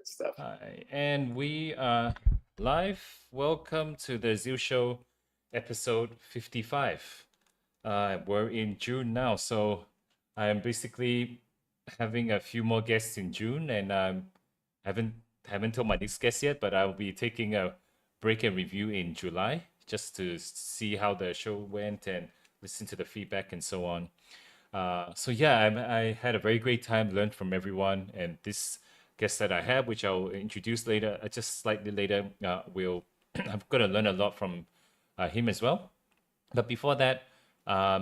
good stuff. Hi, and we are live. Welcome to the Zeall Show episode 55. We're in June now, so I'm basically having a few more guests in June, and haven't haven't told my next guest yet, but I'll be taking a break and review in July just to see how the show went and listen to the feedback and so on. So yeah, I had a very great time, learned from everyone, and this guest that I have, which I'll introduce later, just slightly later, will I'm gonna learn a lot from him as well. But before that,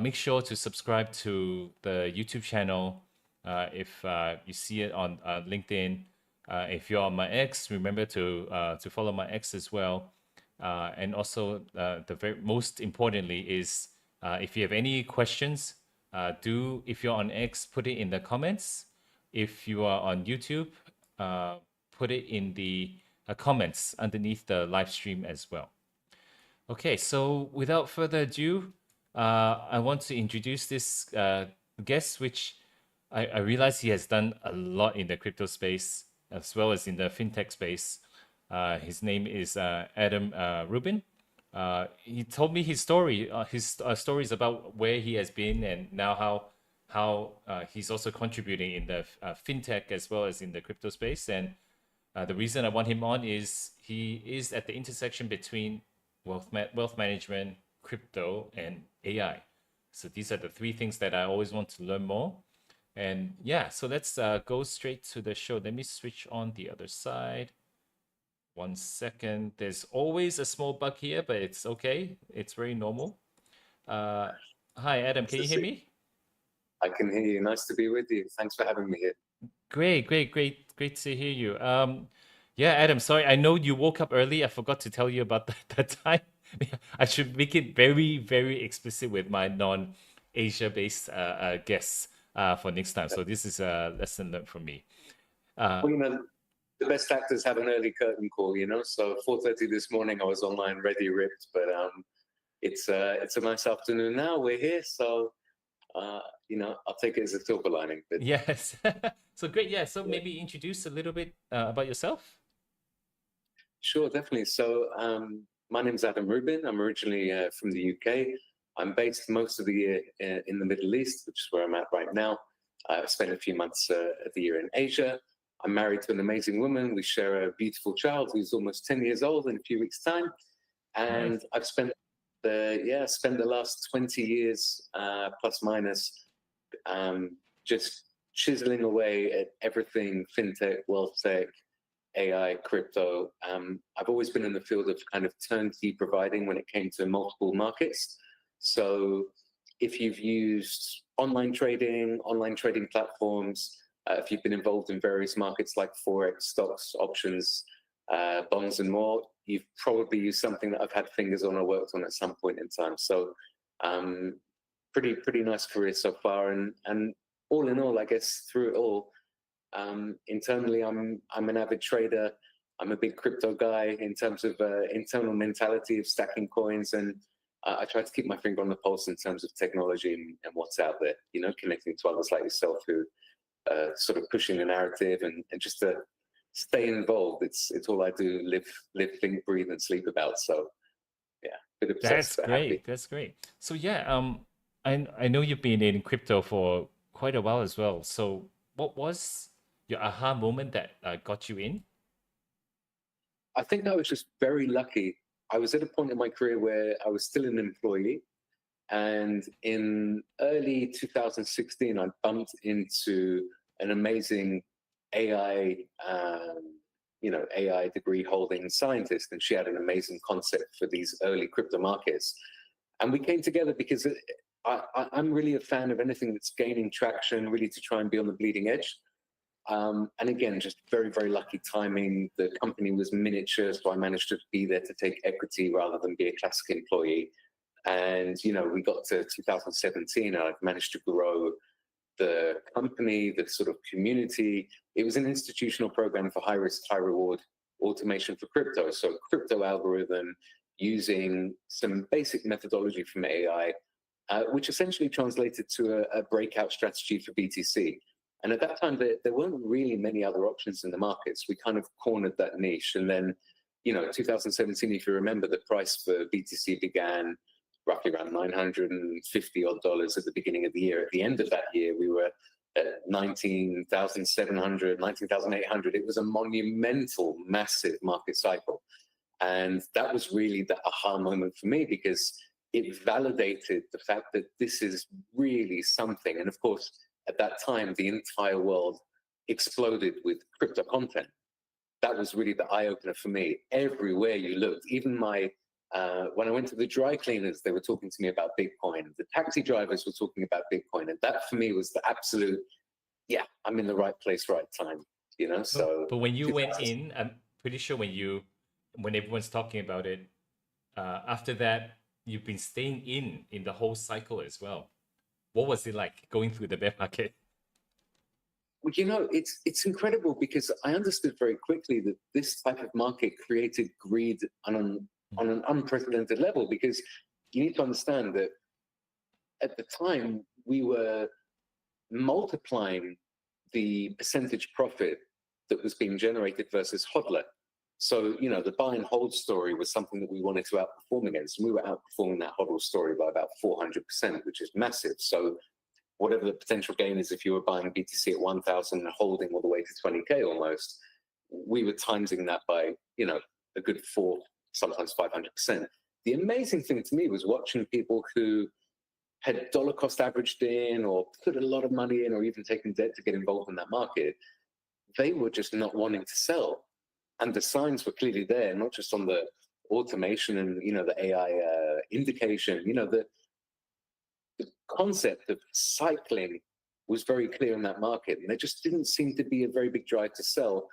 make sure to subscribe to the YouTube channel. If you see it on LinkedIn, if you're on my X, remember to follow my X as well. And also, the very most importantly is if you have any questions, do if you're on X, put it in the comments. If you are on YouTube, put it in the comments underneath the live stream as well. Okay, so without further ado, I want to introduce this guest, which I realize he has done a lot in the crypto space as well as in the fintech space. His name is Adam Rubin. He told me his story, his stories about where he has been and now how he's also contributing in the fintech as well as in the crypto space. And the reason I want him on is he is at the intersection between wealth management, crypto, and AI. So these are the three things that I always want to learn more. And yeah, so let's go straight to the show. Let me switch on the other side. 1 second. There's always a small bug here, but it's okay. It's very normal. Uh, Hi, Adam. Nice Can to you hear see. me? I can hear you. Nice to be with you. Thanks for having me here. Great to hear you. Yeah, Adam. Sorry, I know you woke up early. I forgot to tell you about that time. I should make it very explicit with my non-Asia based guests for next time. So this is a lesson learned from me. Uh, Well, the best actors have an early curtain call, So 4:30 this morning, I was online, ready, ripped. But it's a nice afternoon now. We're here, so I'll take it as a silver lining. But yes. So great. Yeah. So yeah, maybe introduce a little bit about yourself. sure, definitely. So my name's Adam Rubin. I'm originally from the UK. I'm based most of the year in the Middle East, which is where I'm at right now. I've spent a few months of the year in Asia. I'm married to an amazing woman. We share a beautiful child who's almost 10 years old in a few weeks' time. And Nice. I've spent the last 20 years plus minus just chiseling away at everything fintech, wealth tech, AI, crypto. I've always been in the field of kind of turnkey providing when it came to multiple markets. So if you've used online trading platforms, if you've been involved in various markets like Forex, stocks, options, bonds, and more, you've probably used something that I've had fingers on or worked on at some point in time. So pretty nice career so far. And all in all, I guess through it all, internally, I'm an avid trader. I'm a big crypto guy in terms of internal mentality of stacking coins, and I try to keep my finger on the pulse in terms of technology and what's out there. Connecting to others like yourself who sort of pushing the narrative and just to stay involved. It's all I do: live, think, breathe, and sleep about. So yeah, bit obsessed That's but happy. great. That's great. So yeah, I know you've been in crypto for quite a while as well. So what was your aha moment that got you in? I think I was just very lucky. I was at a point in my career where I was still an employee. And in early 2016, I bumped into an amazing AI, AI degree holding scientist, and she had an amazing concept for these early crypto markets. And we came together because I'm really a fan of anything that's gaining traction, really to try and be on the bleeding edge. And again, just very lucky timing. The company was miniature, so I managed to be there to take equity rather than be a classic employee. And we got to 2017, and I've managed to grow the company, the sort of community. It was an institutional program for high risk, high reward automation for crypto. So crypto algorithm using some basic methodology from AI, which essentially translated to a breakout strategy for BTC. And at that time, there weren't really many other options in the markets. We kind of cornered that niche. And then, 2017, if you remember, the price for BTC began roughly around $950 at the beginning of the year. At the end of that year, we were at 19,700, 19,800. It was a monumental, massive market cycle. And that was really the aha moment for me, because it validated the fact that this is really something. And of course, at that time, the entire world exploded with crypto content. That was really the eye opener for me. Everywhere you looked, even when I went to the dry cleaners, they were talking to me about Bitcoin. The taxi drivers were talking about Bitcoin. And that for me was the absolute, yeah, I'm in the right place, right time, so. But when you went in, I'm pretty sure when everyone's talking about it, after that, you've been staying in the whole cycle as well. What was it like going through the bear market? Well, it's incredible, because I understood very quickly that this type of market created greed on an unprecedented level, because you need to understand that at the time we were multiplying the percentage profit that was being generated versus hodler. So, the buy and hold story was something that we wanted to outperform against. And we were outperforming that hodl story by about 400%, which is massive. So whatever the potential gain is, if you were buying BTC at 1,000 and holding all the way to 20K almost, we were timesing that by, a good 4, sometimes 500%. The amazing thing to me was watching people who had dollar cost averaged in, or put a lot of money in, or even taken debt to get involved in that market. They were just not wanting to sell. And the signs were clearly there, not just on the automation and, the AI indication, the concept of cycling was very clear in that market. And there just didn't seem to be a very big drive to sell.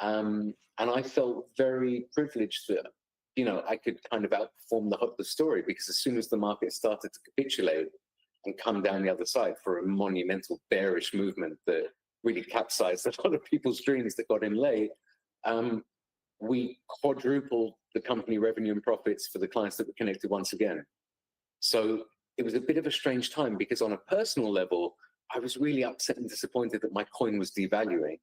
And I felt very privileged that, I could kind of outperform the story, because as soon as the market started to capitulate and come down the other side for a monumental bearish movement that really capsized a lot of people's dreams that got in late, we quadrupled the company revenue and profits for the clients that were connected once again. So it was a bit of a strange time, because on a personal level, I was really upset and disappointed that my coin was devaluing.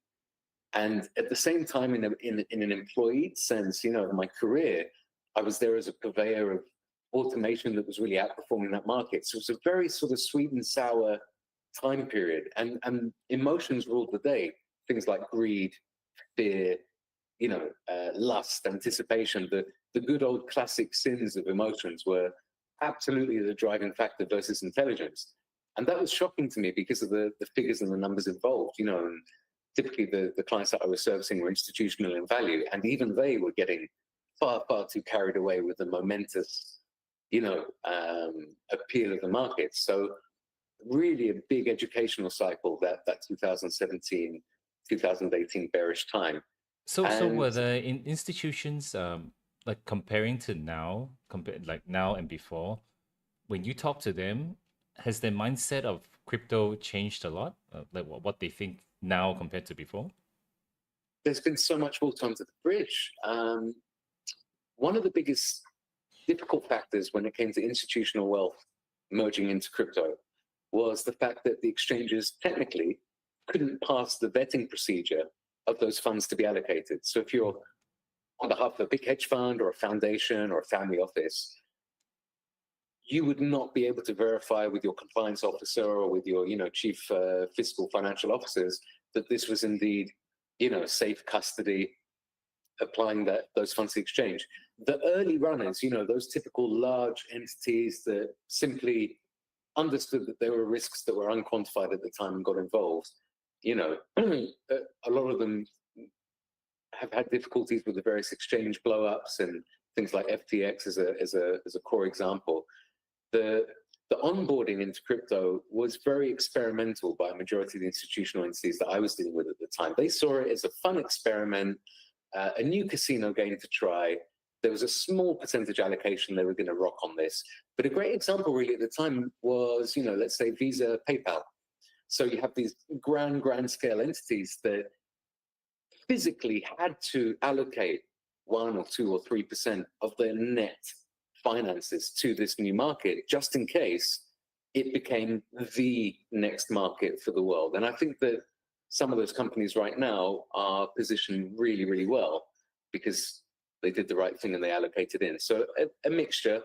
And at the same time, in an employee sense, in my career, I was there as a purveyor of automation that was really outperforming that market. So it was a very sort of sweet and sour time period. And emotions ruled the day. Things like greed, fear, lust, anticipation, the good old classic sins of emotions were absolutely the driving factor versus intelligence. And that was shocking to me because of the figures and the numbers involved, and typically the clients that I was servicing were institutional in value, and even they were getting far, far too carried away with the momentous, appeal of the market. So really a big educational cycle, that 2017, 2018 bearish time. So were the institutions like comparing to now, like now and before, when you talk to them, has their mindset of crypto changed a lot? Like what they think now compared to before? There's been so much water under the bridge. One of the biggest difficult factors when it came to institutional wealth merging into crypto was the fact that the exchanges technically couldn't pass the vetting procedure of those funds to be allocated. So if you're on behalf of a big hedge fund or a foundation or a family office, you would not be able to verify with your compliance officer or with your, chief fiscal financial officers that this was indeed, safe custody, applying those funds to exchange. The early runners, those typical large entities that simply understood that there were risks that were unquantified at the time and got involved, a lot of them have had difficulties with the various exchange blowups and things like FTX as a core example. The onboarding into crypto was very experimental by a majority of the institutional entities that I was dealing with at the time. They saw it as a fun experiment, a new casino game to try. There was a small percentage allocation they were going to rock on this. But a great example really at the time was, let's say Visa, PayPal. So you have these grand scale entities that physically had to allocate 1 or 2 or 3% of their net finances to this new market, just in case it became the next market for the world. And I think that some of those companies right now are positioned really, really well because they did the right thing and they allocated in. So a mixture,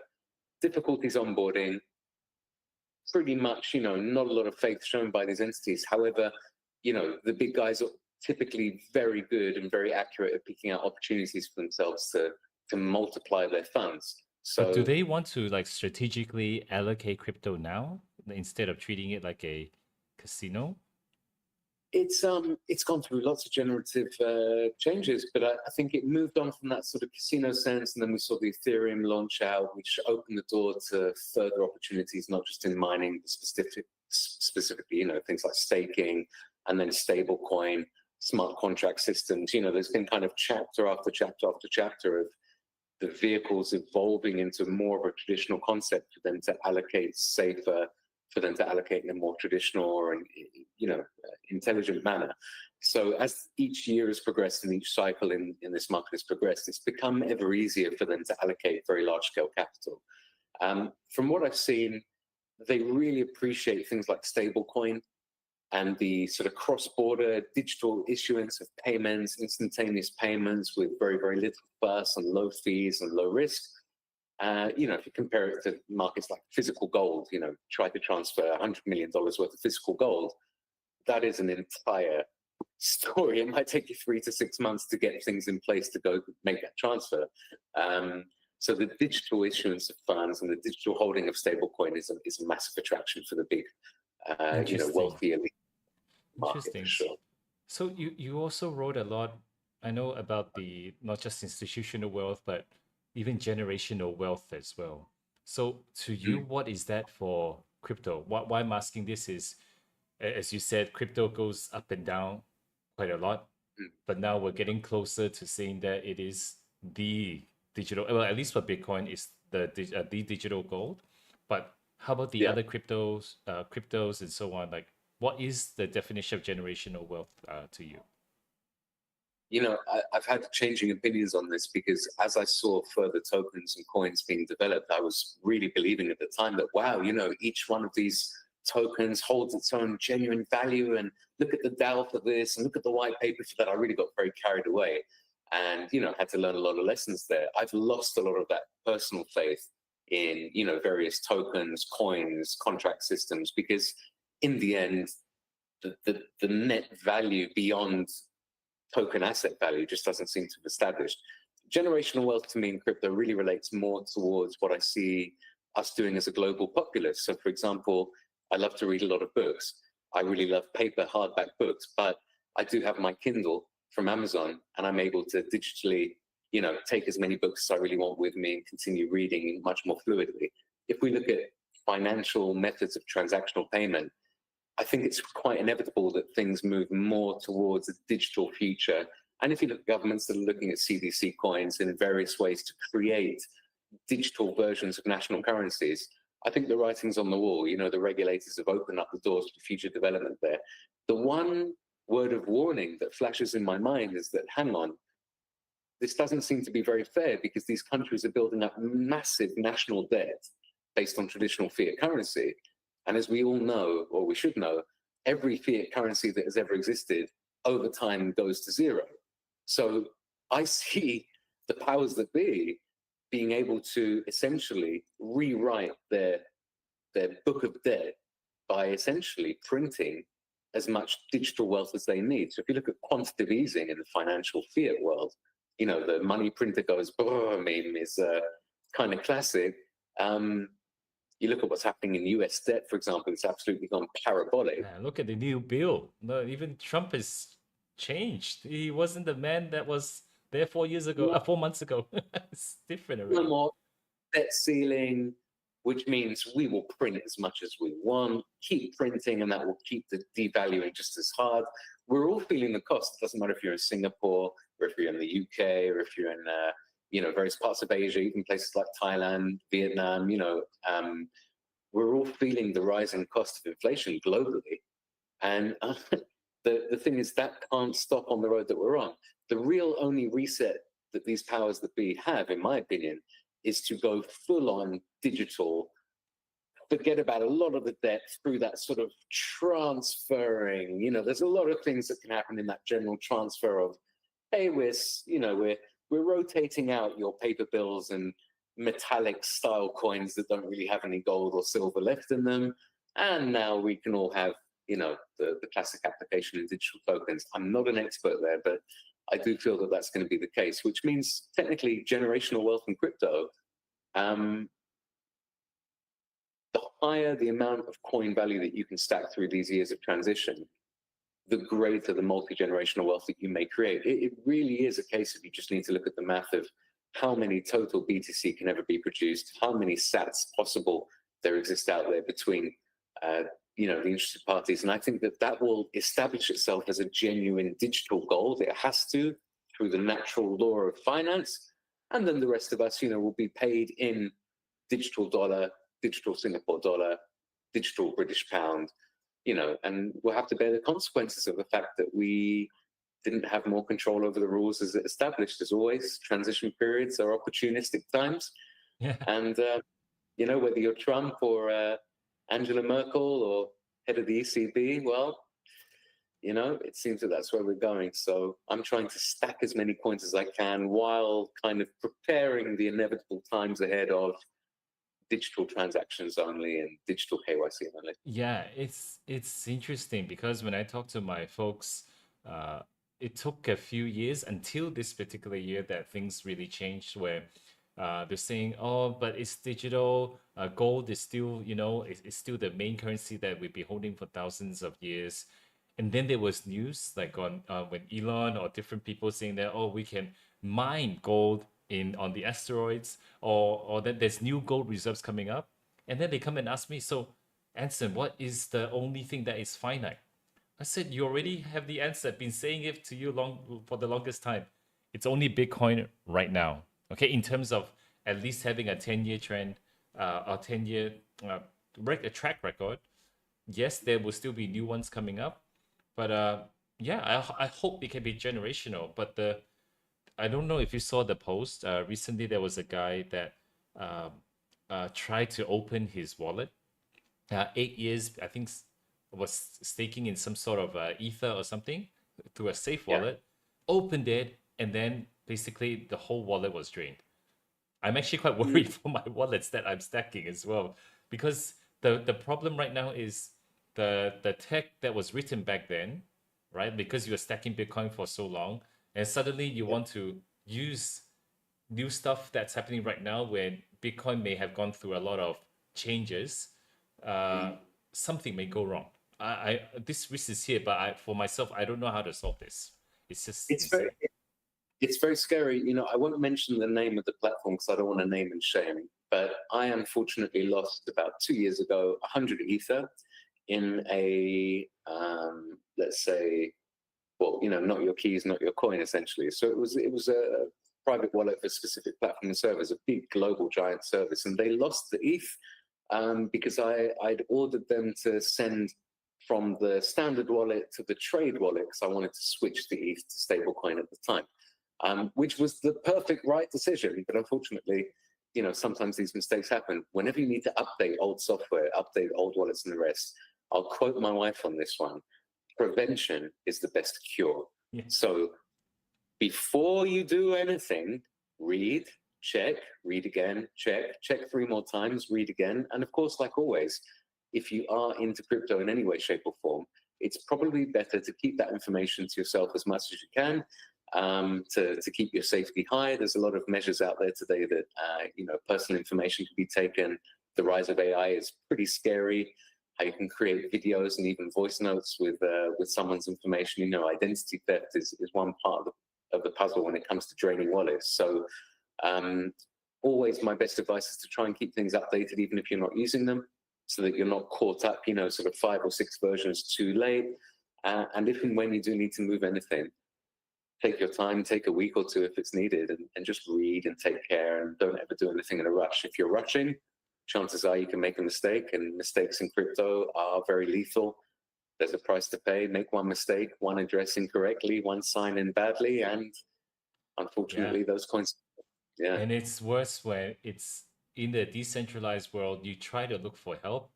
difficulties onboarding, pretty much, not a lot of faith shown by these entities. However, the big guys are typically very good and very accurate at picking out opportunities for themselves to multiply their funds. So but do they want to like strategically allocate crypto now instead of treating it like a casino? it's gone through lots of generative changes, but I think it moved on from that sort of casino sense, and then we saw the Ethereum launch out, which opened the door to further opportunities, not just in mining, but specifically, things like staking, and then stable coin, smart contract systems. There's been kind of chapter after chapter after chapter of the vehicles evolving into more of a traditional concept for them to allocate safer, for them to allocate in a more traditional or intelligent manner. So as each year has progressed and each cycle in this market has progressed, it's become ever easier for them to allocate very large scale capital. From what I've seen, they really appreciate things like stablecoin and the sort of cross-border digital issuance of payments, instantaneous payments with very, very little fuss and low fees and low risk. If you compare it to markets like physical gold, try to transfer $100 million worth of physical gold, that is an entire story. It might take you 3 to 6 months to get things in place to go make that transfer. So the digital issuance of funds and the digital holding of stablecoin is a massive attraction for the big, wealthy elite market. Interesting. For sure. So you also wrote a lot, I know, about the not just institutional wealth, but even generational wealth as well. So to you, what is that for crypto? Why I'm asking this is, as you said, crypto goes up and down quite a lot, but now we're getting closer to saying that it is the digital, well, at least for Bitcoin, is the digital gold. But how about the other cryptos and so on? Like, what is the definition of generational wealth to you? I've had changing opinions on this because as I saw further tokens and coins being developed, I was really believing at the time that, wow, each one of these tokens holds its own genuine value, and look at the DAO for this and look at the white paper for that. I really got very carried away and, had to learn a lot of lessons there. I've lost a lot of that personal faith in, various tokens, coins, contract systems, because in the end, the net value beyond token asset value just doesn't seem to have established. Generational wealth to me in crypto really relates more towards what I see us doing as a global populace. So for example, I love to read a lot of books. I really love paper hardback books, but I do have my Kindle from Amazon, and I'm able to digitally, take as many books as I really want with me and continue reading much more fluidly. If we look at financial methods of transactional payment, I think it's quite inevitable that things move more towards a digital future. And if you look at governments that are looking at CBDC coins in various ways to create digital versions of national currencies, I think the writing's on the wall. The regulators have opened up the doors for future development there. The one word of warning that flashes in my mind is that, hang on, this doesn't seem to be very fair, because these countries are building up massive national debt based on traditional fiat currency. And as we all know, or we should know, every fiat currency that has ever existed over time goes to zero. So I see the powers that be being able to essentially rewrite their book of debt by essentially printing as much digital wealth as they need. So if you look at quantitative easing in the financial fiat world, the money printer goes, meme is kind of classic. You look at what's happening in US debt, for example, it's absolutely gone parabolic. Man, look at the new bill. No, even Trump has changed. He wasn't the man that was there 4 years ago, 4 months ago. It's different already. No more debt ceiling, which means we will print as much as we want, keep printing, and that will keep the devaluing just as hard. We're all feeling the cost. It doesn't matter if you're in Singapore, or if you're in the UK, or if you're in various parts of Asia, even places like Thailand, Vietnam, we're all feeling the rising cost of inflation globally. And the thing is, that can't stop on the road that we're on. The real only reset that these powers that be have, in my opinion, is to go full on digital forget about a lot of the debt through that sort of transferring. There's a lot of things that can happen in that general transfer of, hey, we're rotating out your paper bills and metallic style coins that don't really have any gold or silver left in them. And now we can all have, the classic application in digital tokens. I'm not an expert there, but I do feel that that's going to be the case, which means technically generational wealth in crypto. The higher the amount of coin value that you can stack through these years of transition, the greater the multi-generational wealth that you may create. It really is a case of you just need to look at the math of how many total BTC can ever be produced, how many sats possible there exist out there between the interested parties. And I think that will establish itself as a genuine digital gold. It has to, through the natural law of finance. And then the rest of us, will be paid in digital dollar, digital Singapore dollar, digital British pound, and we'll have to bear the consequences of the fact that we didn't have more control over the rules as it established. As always, transition periods are opportunistic times. Yeah. And, whether you're Trump or Angela Merkel or head of the ECB, well, it seems that that's where we're going. So I'm trying to stack as many coins as I can while kind of preparing the inevitable times ahead of digital transactions only and digital KYC only. Yeah, it's interesting because when I talk to my folks, it took a few years until this particular year that things really changed. Where they're saying, "Oh, but it's digital. Gold is still, it's still the main currency that we've been holding for thousands of years." And then there was news like on when Elon or different people saying that, "Oh, we can mine gold on the asteroids, or that there's new gold reserves coming up." And then they come and ask me, "So, Anson, what is the only thing that is finite?" I said, "You already have the answer. I've been saying it to you for the longest time. It's only Bitcoin right now. Okay, in terms of at least having a 10-year trend, or 10-year a track record. Yes, there will still be new ones coming up, but I hope it can be generational. But I don't know if you saw the post. Recently, there was a guy that tried to open his wallet. 8 years, I think, was staking in some sort of ether or something through a safe wallet. Opened it, and then basically the whole wallet was drained. I'm actually quite worried for my wallets that I'm stacking as well, because the problem right now is the tech that was written back then, right? Because you were stacking Bitcoin for so long, and suddenly you want to use new stuff that's happening right now when Bitcoin may have gone through a lot of changes. Something may go wrong. This risk is here, but for myself, I don't know how to solve this. It's very scary. I won't mention the name of the platform because I don't want to name and shame, but I unfortunately lost about 2 years ago 100 ether in a, let's say, well, not your keys, not your coin, essentially. So it was a private wallet for a specific platform and service, a big global giant service, and they lost the ETH because I'd ordered them to send from the standard wallet to the trade wallet because I wanted to switch the ETH to stablecoin at the time, which was the perfect right decision. But unfortunately, sometimes these mistakes happen. Whenever you need to update old software, update old wallets and the rest, I'll quote my wife on this one: prevention is the best cure. Yeah. So before you do anything, read, check, read again, check 3 more times, read again. And of course, like always, if you are into crypto in any way, shape or form, it's probably better to keep that information to yourself as much as you can, to keep your safety high. There's a lot of measures out there today that, personal information can be taken. The rise of AI is pretty scary. How you can create videos and even voice notes with someone's information. Identity theft is one part of the puzzle when it comes to draining wallets. So always my best advice is to try and keep things updated, even if you're not using them, so that you're not caught up, sort of 5 or 6 versions too late. And if and when you do need to move anything, take your time, take a week or 2 if it's needed, and just read and take care, and don't ever do anything in a rush. If you're rushing, chances are you can make a mistake, and mistakes in crypto are very lethal. There's a price to pay. Make one mistake, one address incorrectly, one sign in badly, and unfortunately those coins. Yeah. And it's worse when it's in the decentralized world, you try to look for help.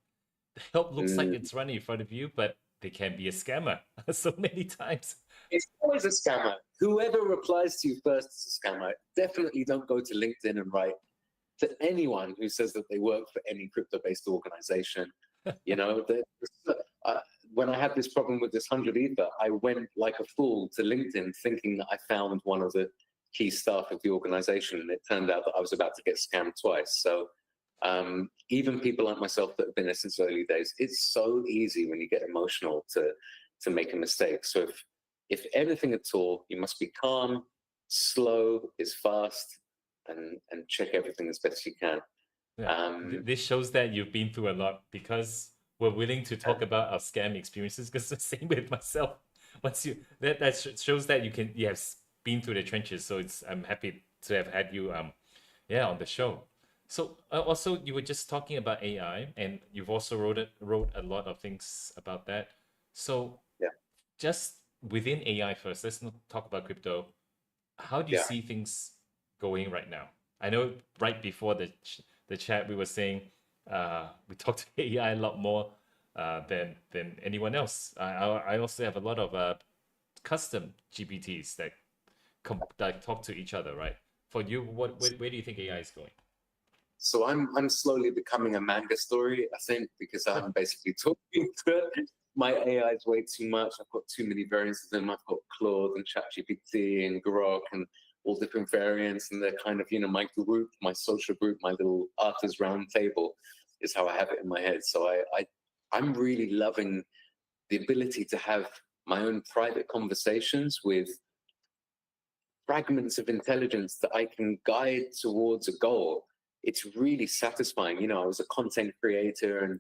The help looks like it's running in front of you, but they can be a scammer so many times. It's always a scammer. Whoever replies to you first is a scammer. Definitely don't go to LinkedIn and write to anyone who says that they work for any crypto-based organization. You know, when I had this problem with this 100 Ether, I went like a fool to LinkedIn thinking that I found one of the key staff of the organization, and it turned out that I was about to get scammed twice. So even people like myself that have been there since early days, it's so easy when you get emotional to make a mistake. So if anything at all, you must be calm, slow is fast, and check everything as best you can. Yeah. This shows that you've been through a lot, because we're willing to talk about our scam experiences, because the same with myself. Once you that shows that you have been through the trenches. So I'm happy to have had you on the show. So also, you were just talking about AI, and you've also wrote a lot of things about that. So just within AI first, let's not talk about crypto. How do you see things going right now? I know right before the chat we were saying we talked to AI a lot more than anyone else. I also have a lot of custom GPTs that talk to each other, right? For you, where do you think AI is going? So I'm slowly becoming a manga story, I think, because I'm basically talking to my AI is way too much. I've got too many variants of them. I've got Claude and ChatGPT and Grok and all different variants, and they're kind of, my group, my social group, my little artist round table is how I have it in my head. So I'm really loving the ability to have my own private conversations with fragments of intelligence that I can guide towards a goal. It's really satisfying. I was a content creator and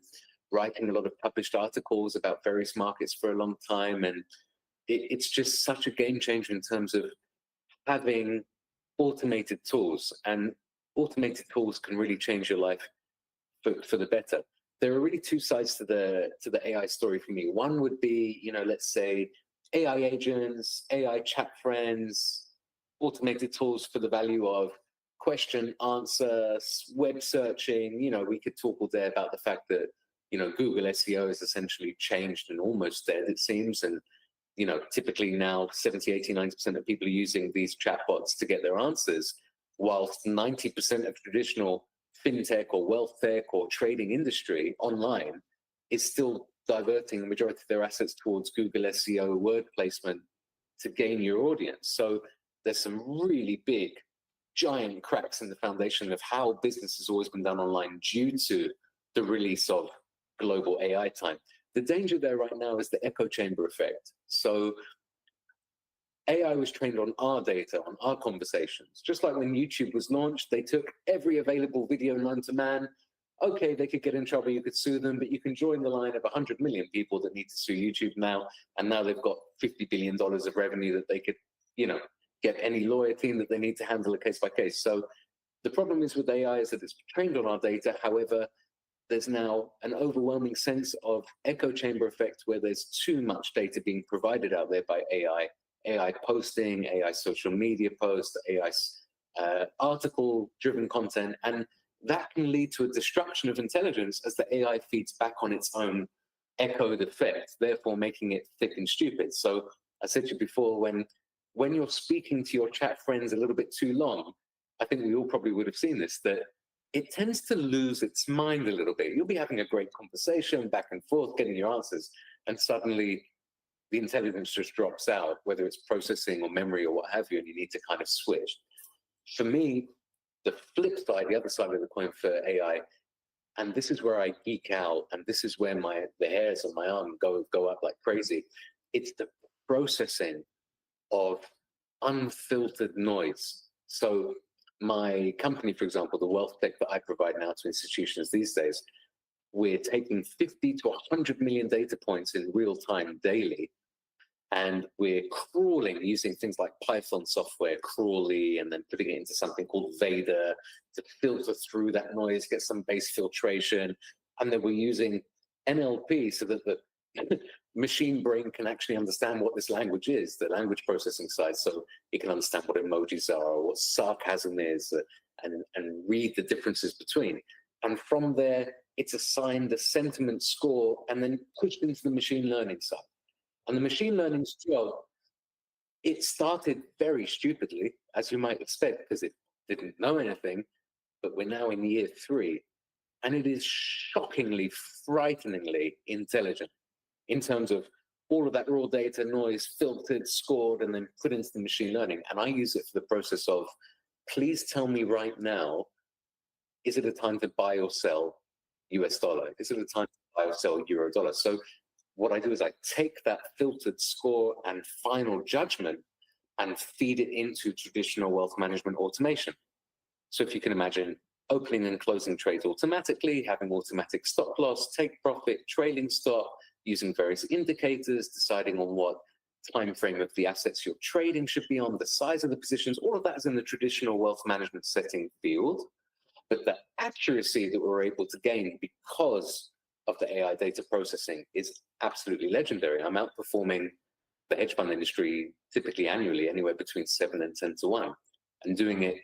writing a lot of published articles about various markets for a long time. And it's just such a game changer in terms of having automated tools. And automated tools can really change your life for the better. There are really two sides to the AI story for me. One would be, let's say AI agents, AI chat friends, automated tools for the value of question, answer, web searching. We could talk all day about the fact that, Google SEO is essentially changed and almost dead, it seems. And, typically now 70, 80, 90% of people are using these chatbots to get their answers, whilst 90% of traditional fintech or wealth tech or trading industry online is still diverting the majority of their assets towards Google SEO word placement to gain your audience. So there's some really big, giant cracks in the foundation of how business has always been done online due to the release of global AI time. The danger there right now is the echo chamber effect. So AI was trained on our data, on our conversations. Just like when YouTube was launched, they took every available video known to man. Okay, they could get in trouble, you could sue them, but you can join the line of 100 million people that need to sue YouTube now. And now they've got $50 billion of revenue that they could, get any lawyer team that they need to handle it case by case. So the problem is with AI is that it's trained on our data. However, there's now an overwhelming sense of echo chamber effect where there's too much data being provided out there by AI posting, AI social media posts, AI article-driven content, and that can lead to a destruction of intelligence as the AI feeds back on its own echoed effect, therefore making it thick and stupid. So I said to you before, when you're speaking to your chat friends a little bit too long, I think we all probably would have seen this, that it tends to lose its mind a little bit. You'll be having a great conversation back and forth, getting your answers, and suddenly the intelligence just drops out, whether it's processing or memory or what have you, and you need to kind of switch. For me, the flip side, the other side of the coin for AI, and this is where I geek out, and this is where the hairs on my arm go up like crazy. It's the processing of unfiltered noise. So my company, for example, the wealth tech that I provide now to institutions these days, we're taking 50 to 100 million data points in real time daily. And we're crawling using things like Python software, Crawley, and then putting it into something called Vader to filter through that noise, get some base filtration. And then we're using NLP so that the machine brain can actually understand what this language is, the language processing side, so it can understand what emojis are, or what sarcasm is, and read the differences between. And from there, it's assigned a sentiment score and then pushed into the machine learning side. And the machine learning's job, it started very stupidly, as you might expect, because it didn't know anything, but we're now in year 3, and it is shockingly, frighteningly intelligent in terms of all of that raw data, noise, filtered, scored, and then put into the machine learning. And I use it for the process of, please tell me right now, is it a time to buy or sell US dollar? Is it a time to buy or sell euro dollar? So what I do is I take that filtered score and final judgment and feed it into traditional wealth management automation. So if you can imagine opening and closing trades automatically, having automatic stop loss, take profit, trailing stop, using various indicators, deciding on what time frame of the assets you're trading should be on, the size of the positions, all of that is in the traditional wealth management setting field. But the accuracy that we're able to gain because of the AI data processing is absolutely legendary. I'm outperforming the hedge fund industry typically annually, anywhere between 7 and 10 to 1, and doing it,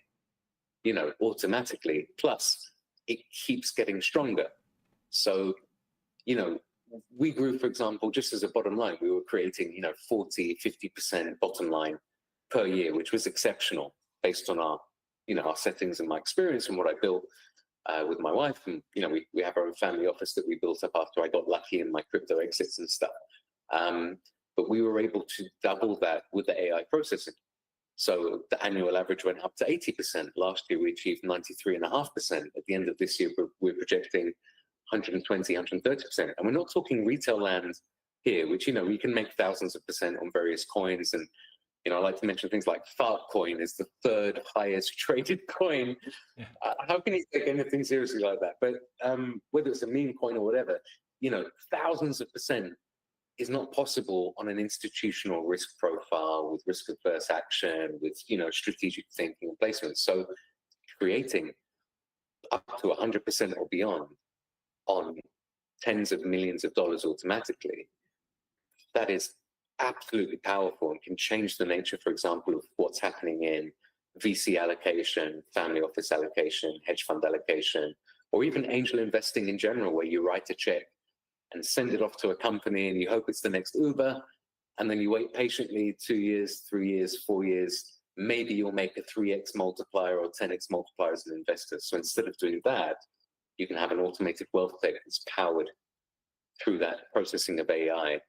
you know, automatically. Plus, it keeps getting stronger. So, you know, we grew, for example, just as a bottom line, we were creating, you know, 40, 50% bottom line per year, which was exceptional based on our, you know, our settings and my experience and what I built with my wife. And, you know, we have our own family office that we built up after I got lucky in my crypto exits and stuff. But we were able to double that with the AI processing. So the annual average went up to 80%. Last year, we achieved 93.5%. At the end of this year, we're projecting 120, 130%. And we're not talking retail land here, which, you know, we can make thousands of percent on various coins. And, you know, I like to mention things like Fartcoin is the 3rd highest traded coin. Yeah. How can you take anything seriously like that? But whether it's a meme coin or whatever, you know, thousands of percent is not possible on an institutional risk profile with risk-averse action, with, you know, strategic thinking and placement. So creating up to 100% or beyond on tens of millions of dollars automatically, that is absolutely powerful and can change the nature, for example, of what's happening in VC allocation, family office allocation, hedge fund allocation, or even angel investing in general, where you write a check and send it off to a company and you hope it's the next Uber, and then you wait patiently 2 years, 3 years, 4 years, maybe you'll make a 3x multiplier or 10x multiplier as an investor. So instead of doing that, you can have an automated wealth tech that's powered through that processing of AI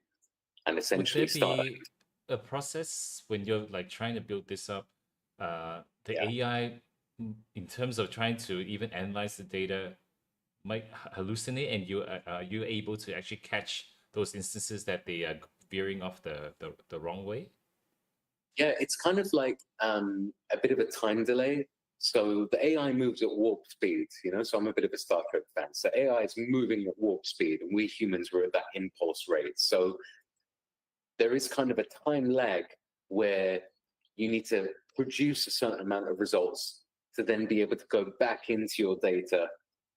and essentially Would there be a process when you're like trying to build this up, the AI in terms of trying to even analyze the data might hallucinate, and are you able to actually catch those instances that they are veering off the wrong way? Yeah, it's kind of like a bit of a time delay. So the AI moves at warp speed, you know, so I'm a bit of a Star Trek fan. So AI is moving at warp speed and we humans were at that impulse rate. So there is kind of a time lag where you need to produce a certain amount of results to then be able to go back into your data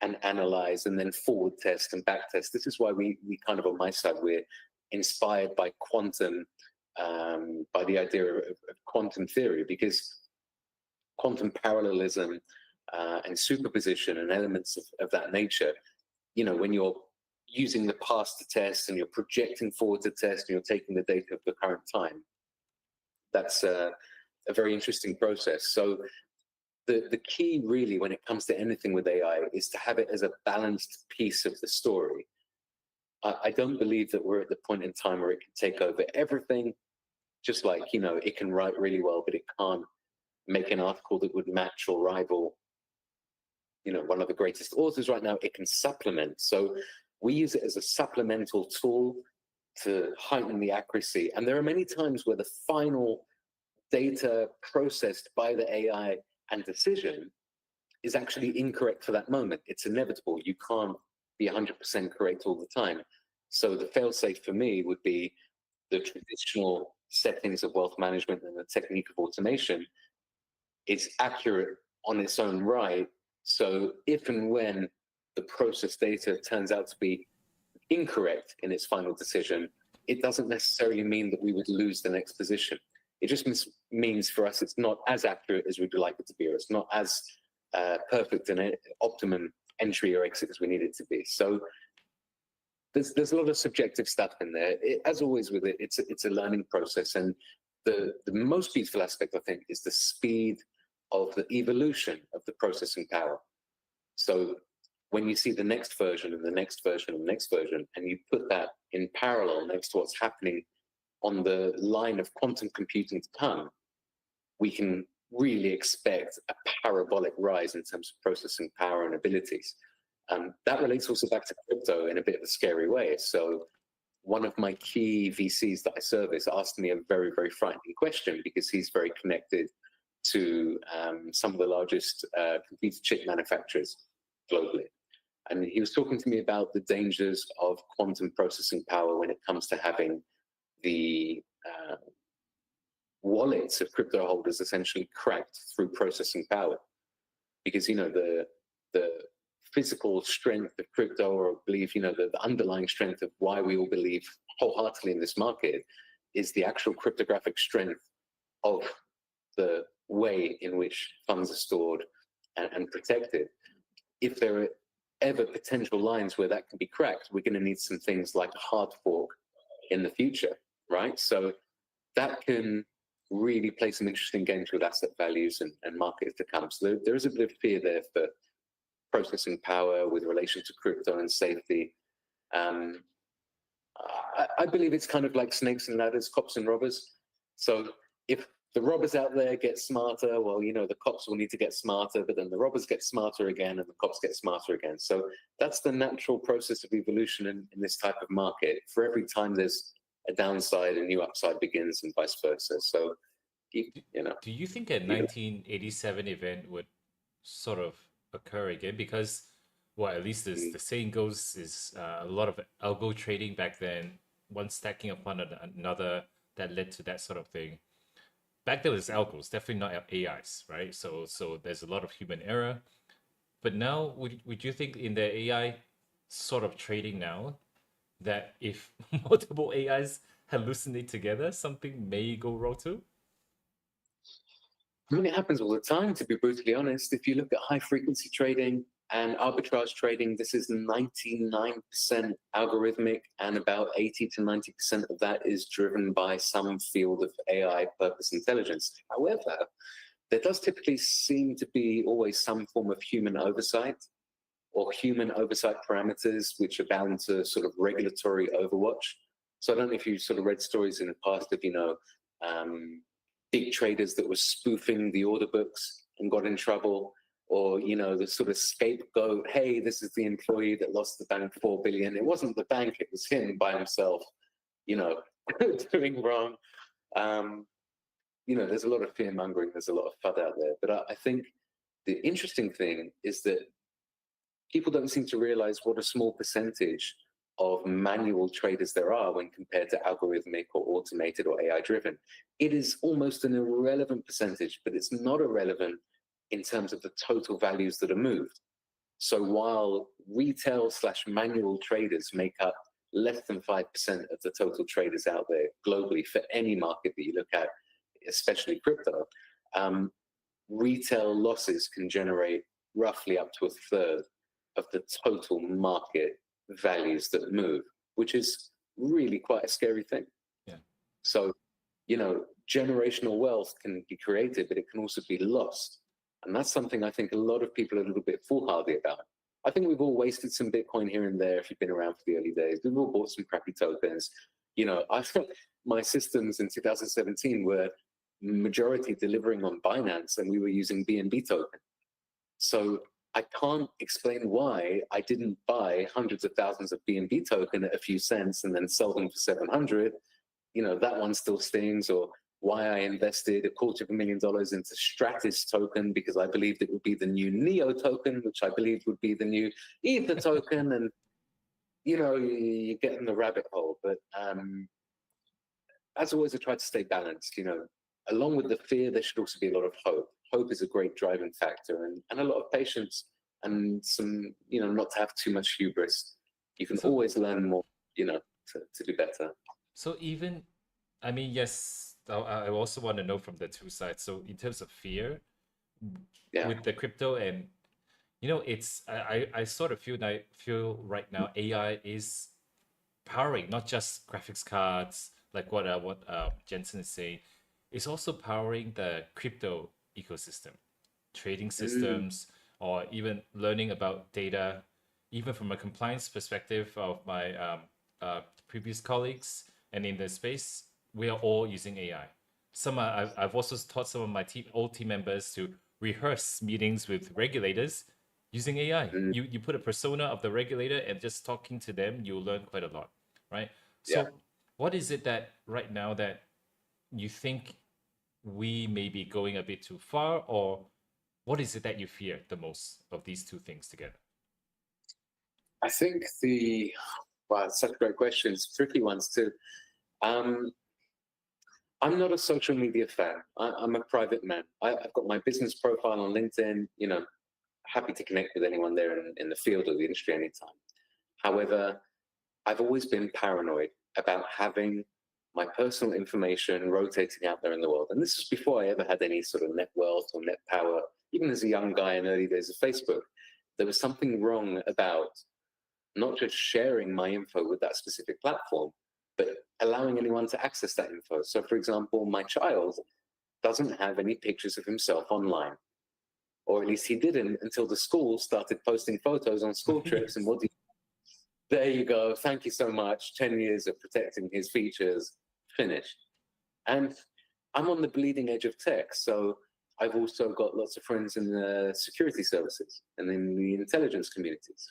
and analyze and then forward test and back test. This is why we kind of, on my side, we're inspired by quantum, by the idea of quantum theory, because quantum parallelism and superposition and elements of that nature, you know, when you're using the past to test and you're projecting forward to test and you're taking the data of the current time, that's a very interesting process. So the key really when it comes to anything with AI is to have it as a balanced piece of the story. I don't believe that we're at the point in time where it can take over everything, just like, you know, it can write really well, but it can't make an article that would match or rival, you know, one of the greatest authors right now. It can supplement. So we use it as a supplemental tool to heighten the accuracy. And there are many times where the final data processed by the AI and decision is actually incorrect for that moment. It's inevitable. You can't be 100% correct all the time. So the fail-safe for me would be the traditional settings of wealth management and the technique of automation is accurate on its own right. So if and when the process data turns out to be incorrect in its final decision, it doesn't necessarily mean that we would lose the next position. It just means for us it's not as accurate as we'd like it to be, or it's not as perfect and optimum entry or exit as we need it to be. So there's a lot of subjective stuff in there. As always with it, it's a learning process, and the most beautiful aspect, I think, is the speed of the evolution of the processing power. So when you see the next version and the next version and the next version, and you put that in parallel next to what's happening on the line of quantum computing to come, we can really expect a parabolic rise in terms of processing power and abilities. That relates also back to crypto in a bit of a scary way. So one of my key VCs that I service asked me a very, very frightening question, because he's very connected to some of the largest computer chip manufacturers globally. And he was talking to me about the dangers of quantum processing power when it comes to having the wallets of crypto holders essentially cracked through processing power. Because, you know, the physical strength of crypto, or believe, you know, the underlying strength of why we all believe wholeheartedly in this market is the actual cryptographic strength of the way in which funds are stored and protected. If there are ever potential lines where that can be cracked, we're going to need some things like a hard fork in the future, right? So that can really play some interesting games with asset values and markets to come. So there is a bit of fear there for processing power with relation to crypto and safety. I believe it's kind of like snakes and ladders, cops and robbers. So if the robbers out there get smarter, well, you know, the cops will need to get smarter, but then the robbers get smarter again and the cops get smarter again. So that's the natural process of evolution in this type of market. For every time there's a downside, a new upside begins, and vice versa. So, you know. Do you think a 1987 event would sort of occur again? Because, well, at least the saying goes, is a lot of algo trading back then, one stacking upon another, that led to that sort of thing. Back then, it was algos, definitely not AIs, right? So there's a lot of human error. But now, would you think in the AI sort of trading now, that if multiple AIs hallucinate together, something may go wrong too? I mean, it happens all the time, to be brutally honest. If you look at high frequency trading and arbitrage trading, this is 99% algorithmic, and about 80 to 90% of that is driven by some field of AI purpose intelligence. However, there does typically seem to be always some form of human oversight, or human oversight parameters, which are bound to sort of regulatory overwatch. So I don't know if you sort of read stories in the past of, you know, big traders that were spoofing the order books and got in trouble, or, you know, the sort of scapegoat, hey, this is the employee that lost the bank 4 billion. It wasn't the bank, it was him by himself, you know, doing wrong. You know, there's a lot of fear mongering, there's a lot of FUD out there. But I think the interesting thing is that people don't seem to realize what a small percentage of manual traders there are when compared to algorithmic or automated or AI driven. It is almost an irrelevant percentage, but it's not irrelevant in terms of the total values that are moved. So while retail/manual traders make up less than 5% of the total traders out there globally for any market that you look at, especially crypto, retail losses can generate roughly up to a third of the total market values that move, which is really quite a scary thing. Yeah. So, you know, generational wealth can be created, but it can also be lost. And that's something I think a lot of people are a little bit foolhardy about. I think we've all wasted some Bitcoin here and there if you've been around for the early days. We've all bought some crappy tokens. You know, my systems in 2017 were majority delivering on Binance, and we were using BNB token. So I can't explain why I didn't buy hundreds of thousands of BNB token at a few cents and then sell them for 700. You know, that one still stings. Or why I invested $250,000 into Stratis token, because I believed it would be the new Neo token, which I believed would be the new Ether token. And, you know, you get in the rabbit hole. But as always, I try to stay balanced. You know, along with the fear, there should also be a lot of hope. Hope is a great driving factor, and a lot of patience, and some, you know, not to have too much hubris. You can always learn more, you know, to do better. So even, I mean, yes, I also want to know from the two sides. So in terms of fear, Yeah. with the crypto, and it's I sort of feel right now AI is powering not just graphics cards like what Jensen is saying. It's also powering the crypto ecosystem, trading Mm, systems, or even learning about data. Even from a compliance perspective of my previous colleagues and in the space, we are all using AI. I've also taught some of my old team members to rehearse meetings with regulators using AI. mm, You put a persona of the regulator and just talking to them, you'll learn quite a lot, right? yeah. So, what is it that right now that you think we may be going a bit too far, or what is it that you fear the most of these two things together? I think wow, such great questions, tricky ones too. Um, I'm not a social media fan. I'm a private man. I've got my business profile on LinkedIn. Happy to connect with anyone there in the field or the industry anytime. However, I've always been paranoid about having my personal information rotating out there in the world. And this is before I ever had any sort of net wealth or net power. Even as a young guy in early days of Facebook, there was something wrong about not just sharing my info with that specific platform, but allowing anyone to access that info. So, for example, my child doesn't have any pictures of himself online, or at least he didn't until the school started posting photos on school trips. And Yes. what do there you go. Thank you so much. 10 years of protecting his features finished. And I'm on the bleeding edge of tech. So I've also got lots of friends in the security services and in the intelligence communities.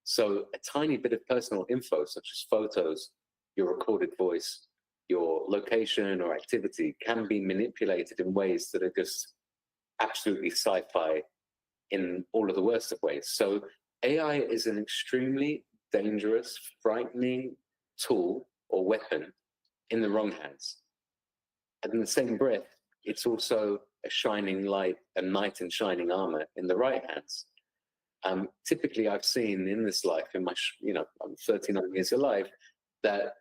So a tiny bit of personal info, such as photos, your recorded voice, your location or activity, can be manipulated in ways that are just absolutely sci-fi in all of the worst of ways. So AI is an extremely dangerous, frightening tool or weapon in the wrong hands. And in the same breath, it's also a shining light, a knight in shining armor in the right hands. Typically, I've seen in this life, in my, I'm 39 years alive, that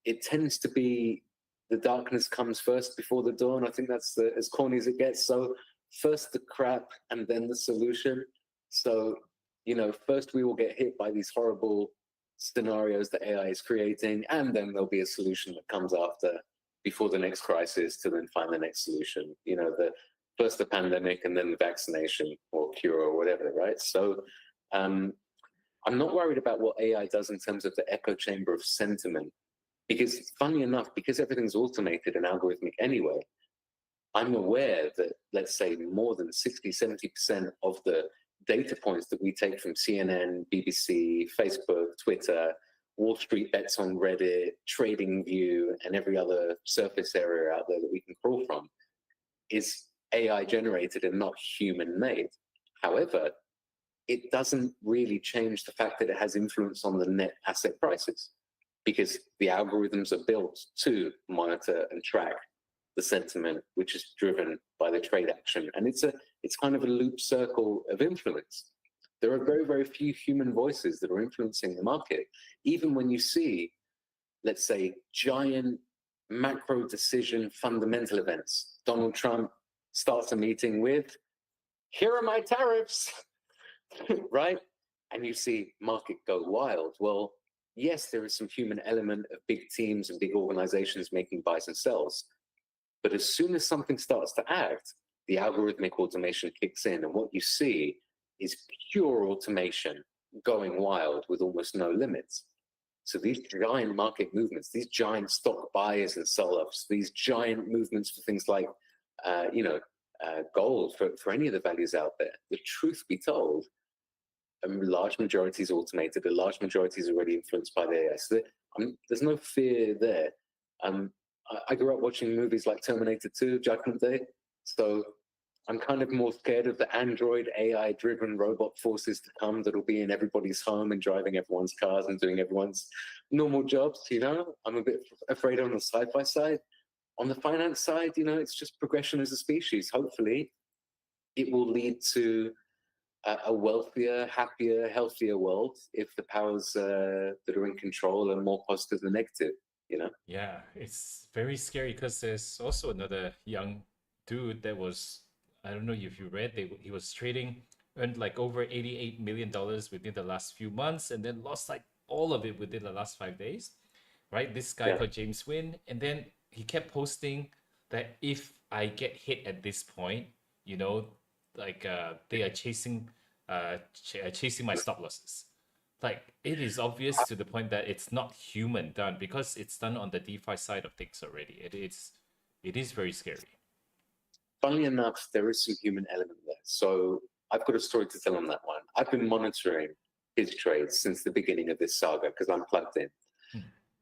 it tends to be the darkness comes first before the dawn. I think that's as corny as it gets. So first the crap and then the solution. So, first we will get hit by these horrible scenarios that AI is creating, and then there'll be a solution that comes after before the next crisis to then find the next solution. First the pandemic and then the vaccination or cure or whatever, right? So I'm not worried about what AI does in terms of the echo chamber of sentiment, because funny enough, because everything's automated and algorithmic anyway, I'm aware that, let's say, more than 60, 70% of the data points that we take from CNN, BBC, Facebook, Twitter, Wall Street bets on Reddit, TradingView, and every other surface area out there that we can crawl from is AI generated and not human made. However, it doesn't really change the fact that it has influence on the net asset prices, because the algorithms are built to monitor and track the sentiment, which is driven by the trade action. And it's kind of a loop circle of influence. There are very, very few human voices that are influencing the market. Even when you see, let's say, giant macro decision fundamental events. Donald Trump starts a meeting with, here are my tariffs, right? And you see market go wild. Well, yes, there is some human element of big teams and big organizations making buys and sells. But as soon as something starts to act, the algorithmic automation kicks in. And what you see is pure automation going wild with almost no limits. So these giant market movements, these giant stock buyers and sell-offs, these giant movements for things like, gold, for any of the values out there, the truth be told, a large majority is automated, a large majority is already influenced by the AI. So there's no fear there. I grew up watching movies like Terminator 2, Judgment Day. So I'm kind of more scared of the Android AI-driven robot forces to come that'll be in everybody's home and driving everyone's cars and doing everyone's normal jobs, I'm a bit afraid on the sci-fi side. On the finance side, it's just progression as a species. Hopefully, it will lead to a wealthier, happier, healthier world if the powers that are in control are more positive than negative. Yeah, it's very scary because there's also another young dude that was, I don't know if you read, he was trading, earned like over $88 million within the last few months, and then lost like all of it within the last 5 days, right? This guy called James Wynn, and then he kept posting that if I get hit at this point, like they are chasing my stop losses. Like it is obvious to the point that it's not human done, because it's done on the DeFi side of things already. It is very scary. Funnily enough, there is some human element there. So I've got a story to tell on that one. I've been monitoring his trades since the beginning of this saga because I'm plugged in.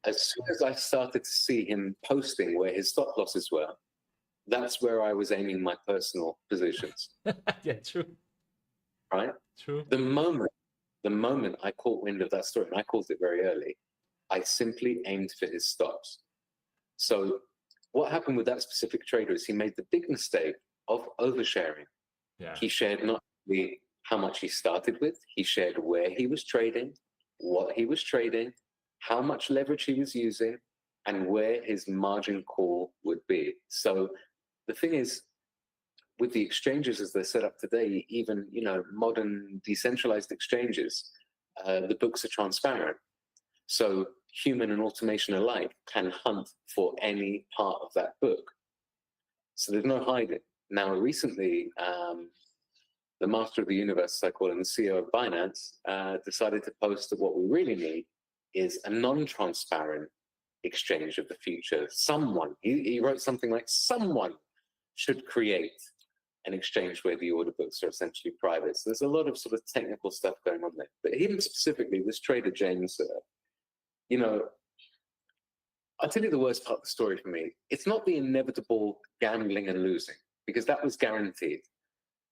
As soon as I started to see him posting where his stop losses were, that's where I was aiming my personal positions. Yeah, true. Right? True. The moment I caught wind of that story, and I caught it very early, I simply aimed for his stops. So what happened with that specific trader is he made the big mistake of oversharing. Yeah. He shared not only how much he started with, he shared where he was trading, what he was trading, how much leverage he was using, and where his margin call would be. So the thing is, with the exchanges as they're set up today, even modern decentralized exchanges, the books are transparent. So human and automation alike can hunt for any part of that book. So there's no hiding. Now, recently, the master of the universe, I call him, the CEO of Binance, decided to post that what we really need is a non-transparent exchange of the future. He wrote something like, someone should create an exchange where the order books are essentially private. So there's a lot of sort of technical stuff going on there. But him specifically, this trader James, I'll tell you the worst part of the story for me. It's not the inevitable gambling and losing, because that was guaranteed.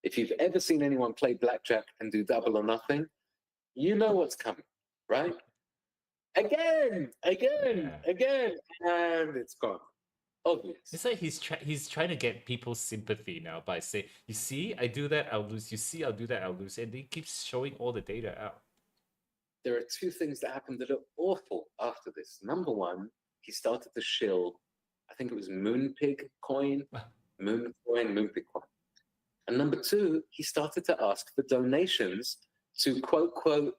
If you've ever seen anyone play blackjack and do double or nothing, you know what's coming, right? Again, and it's gone. Obvious. It's like he's trying to get people's sympathy now by saying, you see, I do that, I'll lose. You see, I'll do that, I'll lose. And he keeps showing all the data out. There are two things that happened that are awful after this. Number one, he started to shill, I think it was Moonpig coin. And number two, he started to ask for donations to, quote,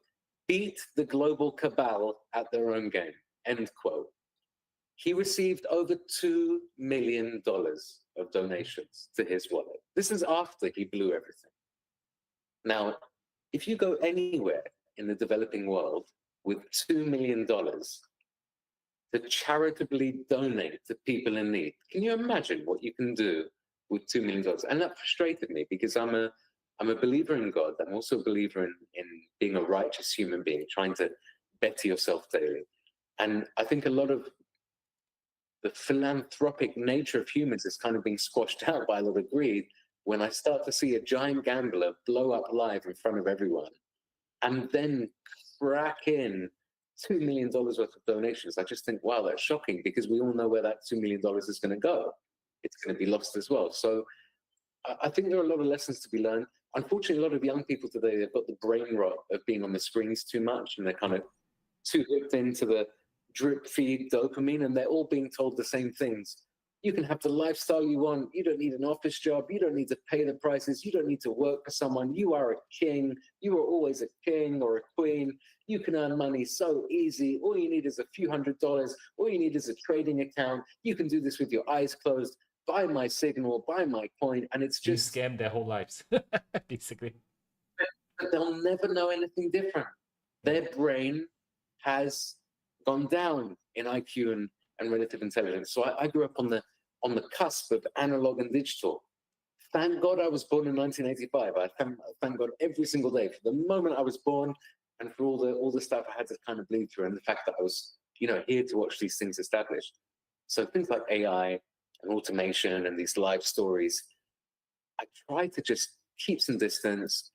beat the global cabal at their own game, end quote. He received over $2 million of donations to his wallet. This is after he blew everything. Now, if you go anywhere in the developing world with $2 million to charitably donate to people in need, can you imagine what you can do with $2 million? And that frustrated me, because I'm a believer in God. I'm also a believer in being a righteous human being, trying to better yourself daily. And I think a lot of the philanthropic nature of humans is kind of being squashed out by a lot of greed when I start to see a giant gambler blow up live in front of everyone and then crack in $2 million worth of donations. I just think, wow, that's shocking, because we all know where that $2 million is going to go. It's going to be lost as well. So I think there are a lot of lessons to be learned. Unfortunately, a lot of young people today, they've got the brain rot of being on the screens too much, and they're kind of too hooked into the drip feed dopamine, and they're all being told the same things. You can have the lifestyle you want. You don't need an office job. You don't need to pay the prices. You don't need to work for someone. You are a king. You are always a king or a queen. You can earn money so easy. All you need is a few $100s. All you need is a trading account. You can do this with your eyes closed. Buy my signal, buy my coin, and it's just... You scam their whole lives, basically. But they'll never know anything different. Their brain has gone down in IQ and relative intelligence. So I grew up on the cusp of analog and digital. Thank God I was born in 1985. I thank God every single day for the moment I was born, and for all the stuff I had to kind of bleed through, and the fact that I was here to watch these things established. So things like AI and automation and these live stories, I try to just keep some distance,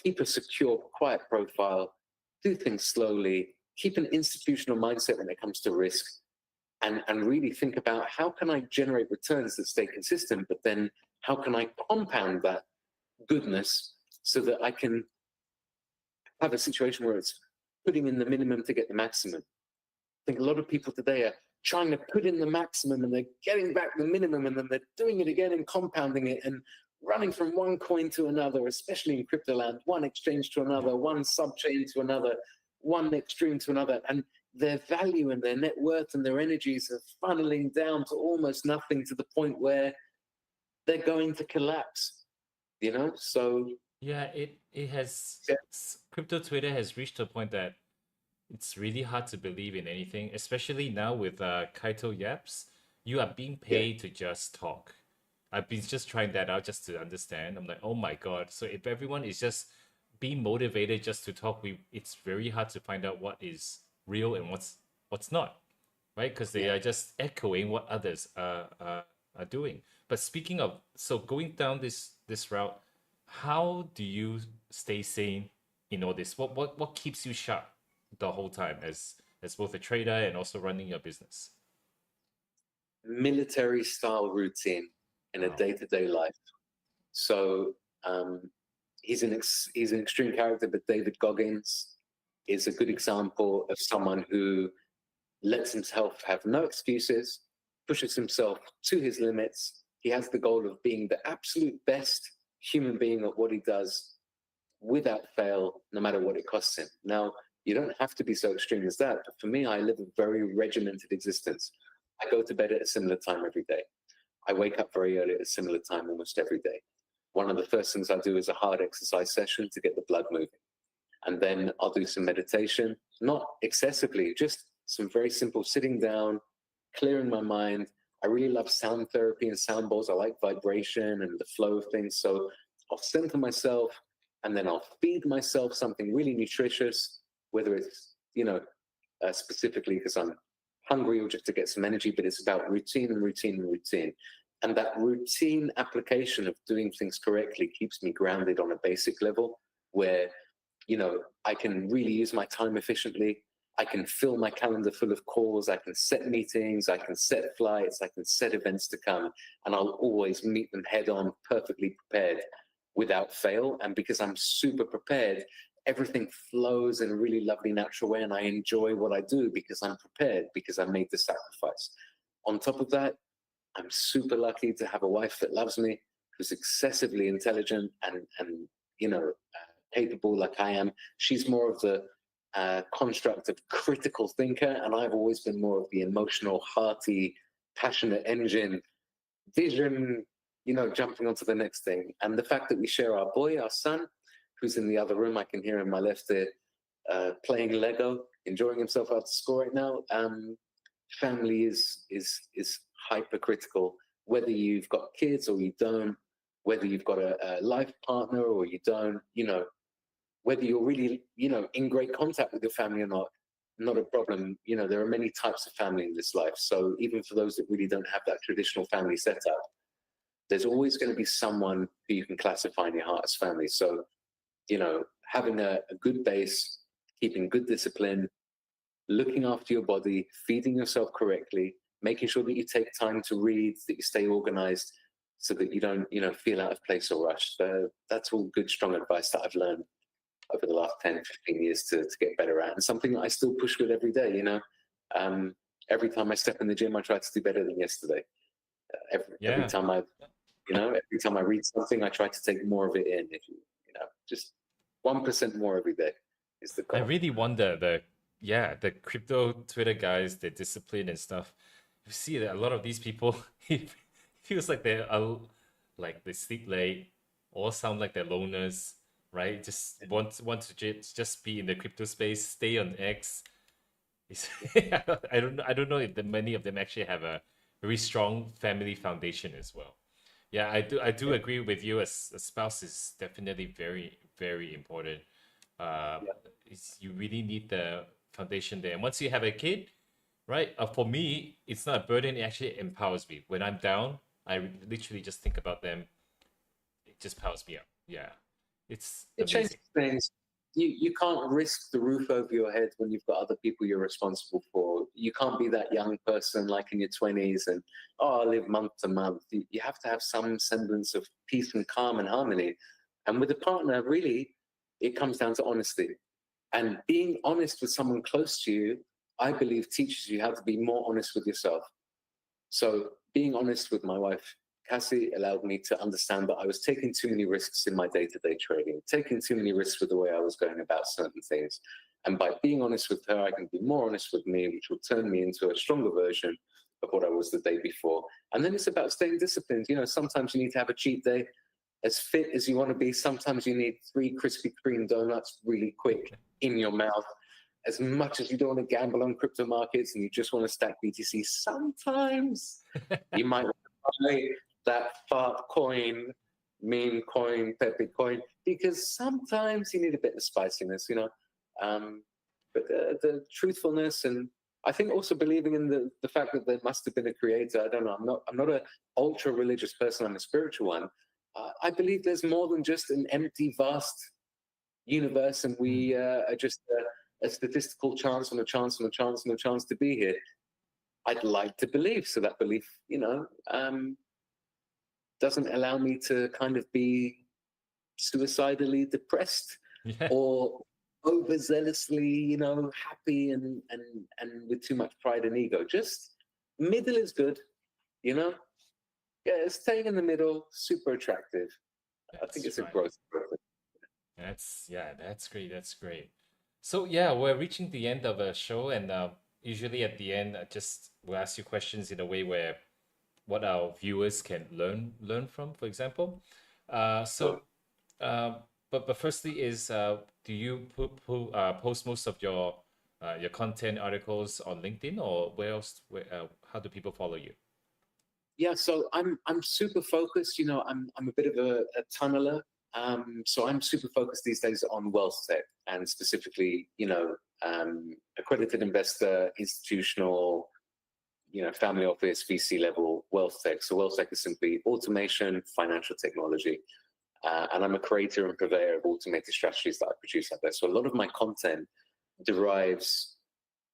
keep a secure, quiet profile, do things slowly, keep an institutional mindset when it comes to risk, and really think about how can I generate returns that stay consistent, but then how can I compound that goodness so that I can have a situation where it's putting in the minimum to get the maximum. I think a lot of people today are trying to put in the maximum and they're getting back the minimum, and then they're doing it again and compounding it and running from one coin to another, especially in crypto land, one exchange to another, one sub-chain to another, one extreme to another. And their value and their net worth and their energies are funneling down to almost nothing, to the point where they're going to collapse, So Yeah, it has yeah. crypto Twitter has reached a point that it's really hard to believe in anything, especially now with Kaito Yaps. You are being paid to just talk. I've been just trying that out just to understand. I'm like, oh my God. So if everyone is just being motivated just to talk, it's very hard to find out what is real and what's not, right? Because they are just echoing what others are doing. But speaking of, so going down this route, how do you stay sane in all this? What keeps you sharp the whole time as both a trader and also running your business? Military style routine in a day-to-day life. So he's an extreme character, but David Goggins is a good example of someone who lets himself have no excuses, pushes himself to his limits. He has the goal of being the absolute best human being at what he does without fail, no matter what it costs him. Now, you don't have to be so extreme as that, but for me, I live a very regimented existence. I go to bed at a similar time every day. I wake up very early at a similar time almost every day. One of the first things I do is a hard exercise session to get the blood moving. And then I'll do some meditation, not excessively, just some very simple sitting down, clearing my mind. I really love sound therapy and sound bowls. I like vibration and the flow of things. So I'll center myself, and then I'll feed myself something really nutritious, whether it's, specifically because I'm hungry or just to get some energy, but it's about routine and routine and routine. And that routine application of doing things correctly keeps me grounded on a basic level where, I can really use my time efficiently. I can fill my calendar full of calls. I can set meetings. I can set flights. I can set events to come. And I'll always meet them head on, perfectly prepared without fail. And because I'm super prepared, everything flows in a really lovely, natural way. And I enjoy what I do because I'm prepared, because I made the sacrifice. On top of that, I'm super lucky to have a wife that loves me, who's excessively intelligent and capable like I am. She's more of the construct of critical thinker, and I've always been more of the emotional, hearty, passionate engine, vision, jumping onto the next thing. And the fact that we share our boy, our son, who's in the other room, I can hear him on my left there, playing Lego, enjoying himself out to school right now. Family is hypercritical, whether you've got kids or you don't, whether you've got a life partner or you don't, whether you're really, in great contact with your family or not a problem. There are many types of family in this life. So even for those that really don't have that traditional family setup, there's always going to be someone who you can classify in your heart as family. So, having a good base, keeping good discipline, looking after your body, feeding yourself correctly, making sure that you take time to read, that you stay organized so that you don't, feel out of place or rushed. That's all good, strong advice that I've learned over the last 10, 15 years to get better at, and something that I still push with every day. Every time I step in the gym, I try to do better than yesterday. Every time every time I read something, I try to take more of it in. Just 1% more every day is the goal. I really wonder the crypto Twitter guys, their discipline and stuff. You see that a lot of these people, it feels like they sleep late or sound like they're loners, right? Just want to just be in the crypto space, stay on X. I don't know if many of them actually have a very strong family foundation as well. Yeah, I do agree with you. As a spouse is definitely very, very important. You really need the foundation there. And once you have a kid, right? For me, it's not a burden. It actually empowers me. When I'm down, I literally just think about them. It just powers me up. Yeah, it changes things. You can't risk the roof over your head when you've got other people you're responsible for. You can't be that young person like in your 20s and, I live month to month. You have to have some semblance of peace and calm and harmony. And with a partner, really, it comes down to honesty. And being honest with someone close to you I believe, teaches you how to be more honest with yourself. So being honest with my wife, Cassie, allowed me to understand that I was taking too many risks in my day-to-day trading, taking too many risks with the way I was going about certain things. And by being honest with her, I can be more honest with me, which will turn me into a stronger version of what I was the day before. And then it's about staying disciplined. You know, sometimes you need to have a cheat day. As fit as you want to be, sometimes you need 3 Krispy Kreme donuts really quick in your mouth. As much as you don't want to gamble on crypto markets and you just want to stack BTC, sometimes you might want to buy that fart coin, meme coin, Pepe coin, because sometimes you need a bit of spiciness, you know. But the truthfulness, and I think also believing in the fact that there must have been a creator. I don't know. I'm not an ultra religious person. I'm a spiritual one. I believe there's more than just an empty, vast universe, and we are just a statistical chance and a chance and a chance and a chance to be here. I'd like to believe, so that belief, you know, doesn't allow me to kind of be suicidally depressed or overzealously, you know, happy and with too much pride and ego. Just middle is good, you know. Yeah, staying in the middle, super attractive. I think it's a growth. That's great. That's great. So yeah, we're reaching the end of a show, and usually at the end, we'll ask you questions in a way where what our viewers can learn from, for example. But firstly, do you post most of your content articles on LinkedIn, or where else? How do people follow you? Yeah, so I'm super focused. You know, I'm a bit of a tunneler. So I'm super focused these days on wealth tech, and specifically, you know, accredited investor, institutional, you know, family office, VC level wealth tech. So wealth tech is simply automation, financial technology. And I'm a creator and purveyor of automated strategies that I produce out there. So a lot of my content derives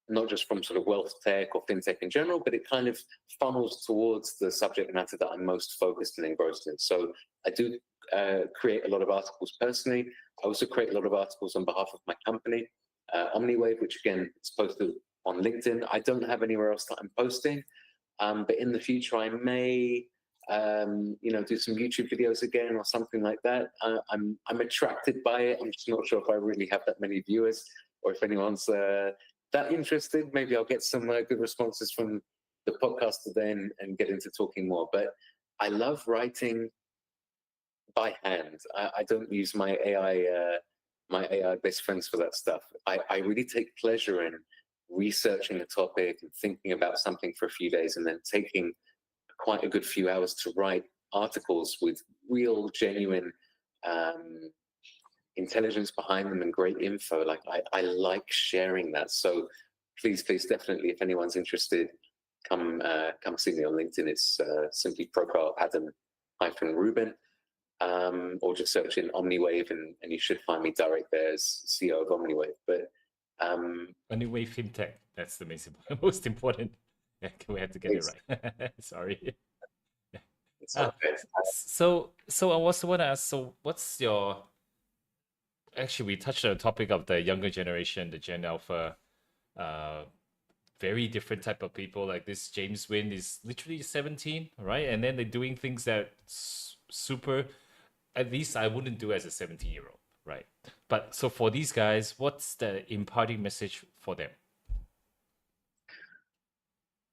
not just from sort of wealth tech or fintech in general, but it kind of funnels towards the subject matter that I'm most focused and engrossed in. So I do create a lot of articles personally. I also create a lot of articles on behalf of my company, OmniWave, which again is posted on LinkedIn. I don't have anywhere else that I'm posting, but in the future I may, you know, do some YouTube videos again or something like that. I'm attracted by it. I'm just not sure if I really have that many viewers, or if anyone's that interested. Maybe I'll get some good responses from the podcast today and get into talking more. But I love writing by hand. I don't use my AI best friends for that stuff. I really take pleasure in researching a topic and thinking about something for a few days, and then taking quite a good few hours to write articles with real, genuine intelligence behind them and great info. Like I like sharing that. So please, definitely, if anyone's interested, come see me on LinkedIn. It's simply profile Adam Rubin, or just search in OmniWave and you should find me direct there as CEO of OmniWave. But OmniWave Fintech, that's the most important. Yeah, we have to get it right. Sorry. So I also want to ask, so what's your, actually we touched on the topic of the younger generation, the Gen Alpha, very different type of people. Like this James Wynn is literally 17, right? And then they're doing things that super, at least I wouldn't do as a 17-year-old, right? But so for these guys, what's the imparting message for them?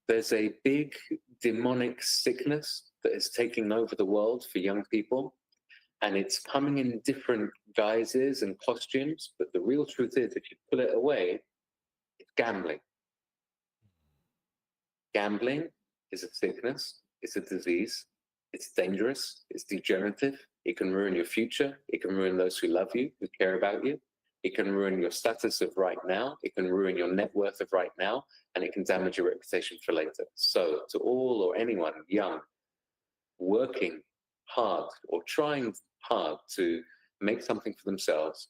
There's a big demonic sickness that is taking over the world for young people, and it's coming in different guises and costumes. But the real truth is, if you pull it away, it's gambling. Gambling is a sickness, it's a disease, it's dangerous, it's degenerative, it can ruin your future, it can ruin those who love you, who care about you, it can ruin your status of right now, it can ruin your net worth of right now, and it can damage your reputation for later. So to all or anyone young, working hard or trying hard to make something for themselves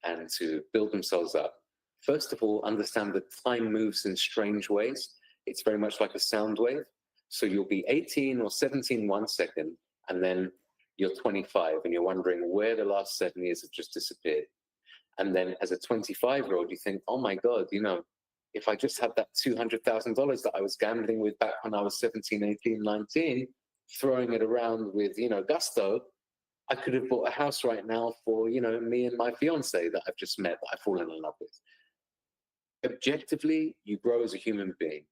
and to build themselves up, first of all, understand that time moves in strange ways. It's very much like a sound wave. So you'll be 18 or 17 1 second, and then you're 25 and you're wondering where the last 7 years have just disappeared. And then as a 25-year-old, you think, oh my God, you know, if I just had that $200,000 that I was gambling with back when I was 17, 18, 19, throwing it around with, gusto, I could have bought a house right now for, me and my fiance that I've just met, that I've fallen in love with. Objectively, you grow as a human being,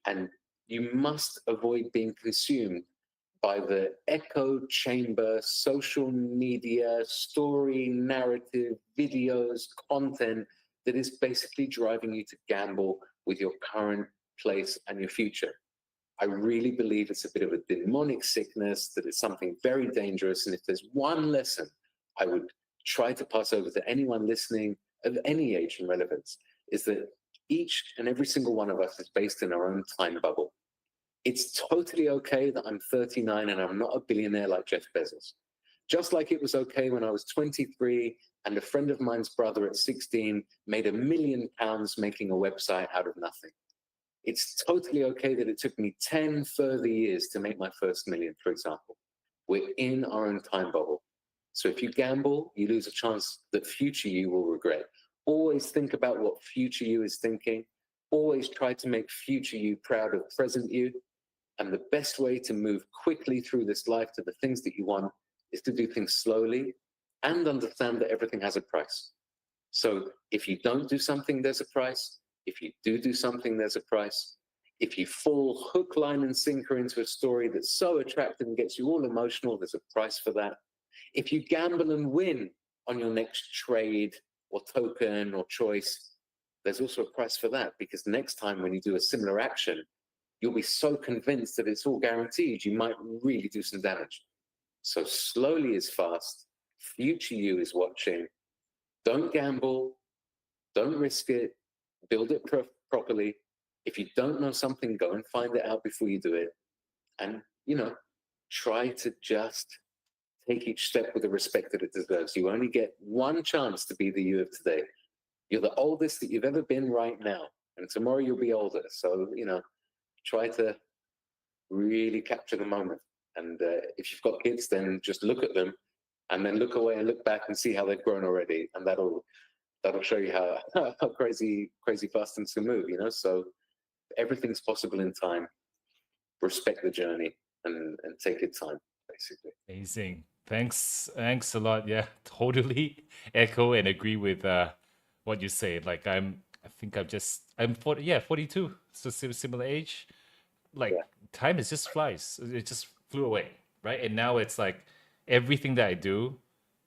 and you must avoid being consumed by the echo chamber, social media, story, narrative, videos, content that is basically driving you to gamble with your current place and your future. I really believe it's a bit of a demonic sickness, that it's something very dangerous. And if there's one lesson I would try to pass over to anyone listening of any age and relevance, is that each and every single one of us is based in our own time bubble. It's totally okay that I'm 39 and I'm not a billionaire like Jeff Bezos. Just like it was okay when I was 23 and a friend of mine's brother at 16 made £1 million making a website out of nothing. It's totally okay that it took me 10 further years to make my first million, for example. We're in our own time bubble. So if you gamble, you lose a chance that future you will regret. Always think about what future you is thinking. Always try to make future you proud of present you. And the best way to move quickly through this life to the things that you want is to do things slowly and understand that everything has a price. So if you don't do something, there's a price. If you do something, there's a price. If you fall hook, line, and sinker into a story that's so attractive and gets you all emotional, there's a price for that. If you gamble and win on your next trade or token or choice, there's also a price for that, because the next time when you do a similar action, you'll be so convinced that it's all guaranteed, you might really do some damage. So slowly is fast. Future you is watching. Don't gamble. Don't risk it. Build it properly. If you don't know something, go and find it out before you do it. And, try to just take each step with the respect that it deserves. You only get one chance to be the you of today. You're the oldest that you've ever been right now. And tomorrow you'll be older. So, try to really capture the moment. And if you've got kids, then just look at them and then look away and look back and see how they've grown already. And that'll show you how crazy fast things can move, So everything's possible in time. Respect the journey and take your time, basically. Amazing. Thanks a lot. Yeah, totally echo and agree with what you say. Like I'm 40, 42, so similar age. Like time is just flies. It just flew away, right? And now it's like everything that I do,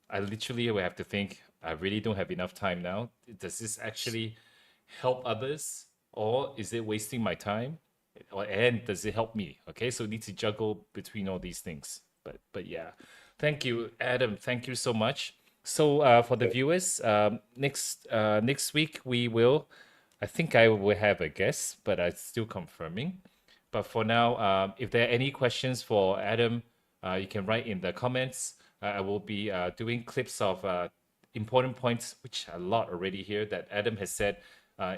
I literally will have to think, I really don't have enough time now. Does this actually help others, or is it wasting my time? And does it help me? Okay, so need to juggle between all these things. But yeah, thank you, Adam. Thank you so much. So for the viewers, next week we will, I think I will have a guest, but I'm still confirming. But for now, if there are any questions for Adam, you can write in the comments. I will be doing clips of important points, which are a lot already here that Adam has said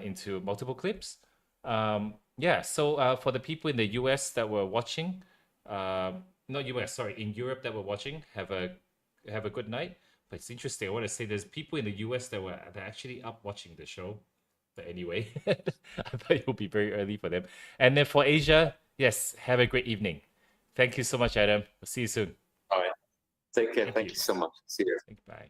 into multiple clips. So for the people in the US that were watching, not US, sorry, in Europe that were watching, have a good night. But it's interesting. I want to say there's people in the US that are actually up watching the show. But anyway, I thought it would be very early for them. And then for Asia, yes, have a great evening. Thank you so much, Adam. We'll see you soon. All right. Take care. Thank you so much. See you. Bye.